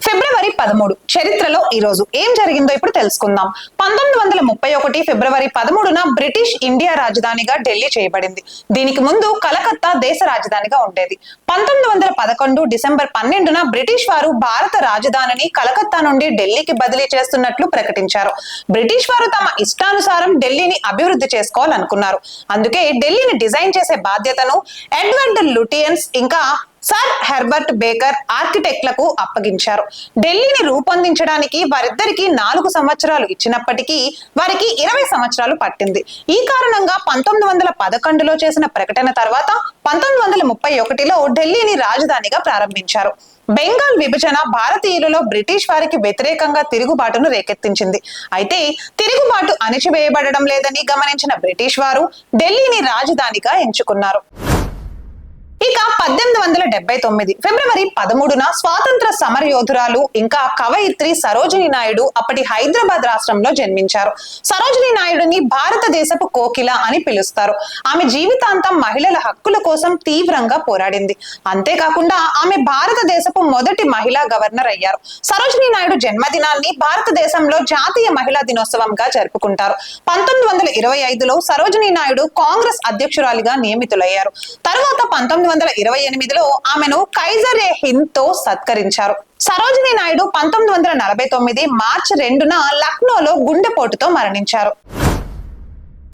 ఫిబ్రవరి 13 చరిత్రలో ఈ రోజు ఏం జరిగిందో ఇప్పుడు తెలుసుకుందాం. 1931 ఫిబ్రవరి 13న బ్రిటిష్ ఇండియా రాజధానిగా ఢిల్లీ చేయబడింది. దీనికి ముందు కలకత్తా దేశ రాజధానిగా ఉండేది. 1911 డిసెంబర్ 12న బ్రిటిష్ వారు భారత రాజధానిని కలకత్తా నుండి ఢిల్లీకి బదిలీ చేస్తున్నట్లు ప్రకటించారు. బ్రిటిష్ వారు తమ ఇష్టానుసారం ఢిల్లీని అభివృద్ధి చేసుకోవాలనుకున్నారు. అందుకే ఢిల్లీని డిజైన్ చేసే బాధ్యతను ఎడ్వర్డ్ లుటియన్స్ ఇంకా సర్ హెర్బర్ట్ బేకర్ ఆర్కిటెక్ట్లకు అప్పగించారు. ఢిల్లీని రూపొందించడానికి వారిద్దరికి 4 సంవత్సరాలు ఇచ్చినప్పటికీ వారికి 20 సంవత్సరాలు పట్టింది. ఈ కారణంగా 1911లో చేసిన ప్రకటన తర్వాత 1931లో ఢిల్లీని రాజధానిగా ప్రారంభించారు. బెంగాల్ విభజన భారతీయులలో బ్రిటిష్ వారికి వ్యతిరేకంగా తిరుగుబాటును రేకెత్తించింది. అయితే తిరుగుబాటు అణిచివేయబడడం లేదని గమనించిన బ్రిటిష్ వారు ఢిల్లీని రాజధానిగా ఎంచుకున్నారు. ఇక 1879 ఫిబ్రవరి 13న స్వాతంత్ర సమరయోధురాలు ఇంకా కవయిత్రి సరోజినీ నాయుడు అప్పటి హైదరాబాద్ రాష్ట్రంలో జన్మించారు. సరోజినీ నాయుడుని భారతదేశపు కోకిల అని పిలుస్తారు. ఆమె జీవితాంతం మహిళల హక్కుల కోసం తీవ్రంగా పోరాడింది. అంతేకాకుండా ఆమె భారతదేశపు మొదటి మహిళా గవర్నర్ అయ్యారు. సరోజినీ నాయుడు జన్మదినాన్ని భారతదేశంలో జాతీయ మహిళా దినోత్సవంగా జరుపుకుంటారు. 1925లో సరోజినీ నాయుడు కాంగ్రెస్ అధ్యక్షురాలిగా నియమితులయ్యారు. తర్వాత 1928లో ఆమెను కైజర్ ఏ హింద్ తో సత్కరించారు. సరోజినీ నాయుడు 1949 మార్చి 2న లక్నోలో గుండెపోటుతో మరణించారు.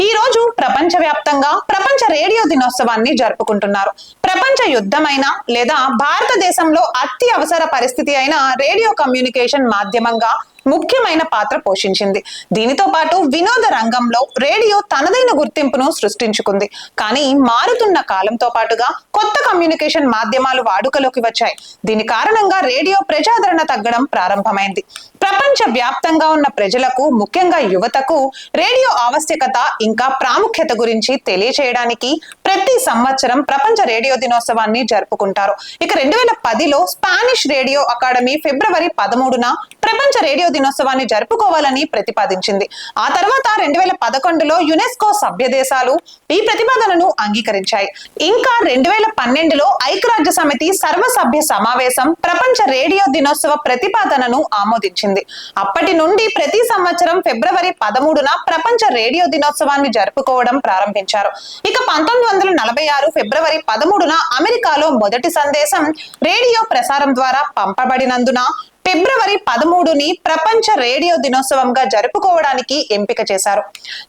ఈ రోజు ప్రపంచవ్యాప్తంగా ప్రపంచ రేడియో దినోత్సవాన్ని జరుపుకుంటున్నారు. ప్రపంచ యుద్ధమైన లేదా భారతదేశంలో అత్యవసర పరిస్థితి అయిన రేడియో కమ్యూనికేషన్ మాధ్యమంగా ముఖ్యమైన పాత్ర పోషించింది. దీనితో పాటు వినోద రంగంలో రేడియో తనదైన గుర్తింపును సృష్టించుకుంది. కానీ మారుతున్న కాలంతో పాటుగా కొత్త కమ్యూనికేషన్ మాధ్యమాలు వాడుకలోకి వచ్చాయి. దీని కారణంగా రేడియో ప్రజాదరణ తగ్గడం ప్రారంభమైంది. ప్రపంచ వ్యాప్తంగా ఉన్న ప్రజలకు, ముఖ్యంగా యువతకు రేడియో ఆవశ్యకత ఇంకా ప్రాముఖ్యత గురించి తెలియచేయడానికి ప్రతి సంవత్సరం ప్రపంచ రేడియో దినోత్సవాన్ని జరుపుకుంటారు. ఇక 2010లో స్పానిష్ రేడియో అకాడమీ ఫిబ్రవరి 13న ప్రపంచ రేడియో దినోత్సవాన్ని జరుపుకోవాలని ప్రతిపాదించింది. ఆ తర్వాత 2011లో యునెస్కో సభ్య దేశాలు ఈ ప్రతిపాదనను అంగీకరించాయి. ఇంకా 2012లో ఐక్యరాజ్య సమితి సర్వసభ్య సమావేశం ప్రపంచ రేడియో దినోత్సవ ప్రతిపాదనను ఆమోదించింది. అప్పటి నుండి ప్రతి సంవత్సరం ఫిబ్రవరి 13న ప్రపంచ రేడియో దినోత్సవాన్ని జరుపుకోవడం ప్రారంభించారు. ఇక 1946 ఫిబ్రవరి 13న అమెరికాలో మొదటి సందేశం రేడియో ప్రసారం ద్వారా పంపబడినందున ఫిబ్రవరి 13ని ప్రపంచ రేడియో దినోత్సవంగా జరుపుకోవడానికి ఎంపిక చేశారు.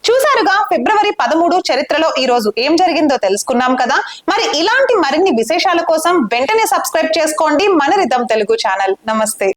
చూసారుగా, ఫిబ్రవరి 13 చరిత్రలో ఈ రోజు ఏం జరిగిందో తెలుసుకున్నాం కదా. మరి ఇలాంటి మరిన్ని విశేషాల కోసం వెంటనే సబ్స్క్రైబ్ చేసుకోండి మన రిథమ్ తెలుగు ఛానల్. నమస్తే.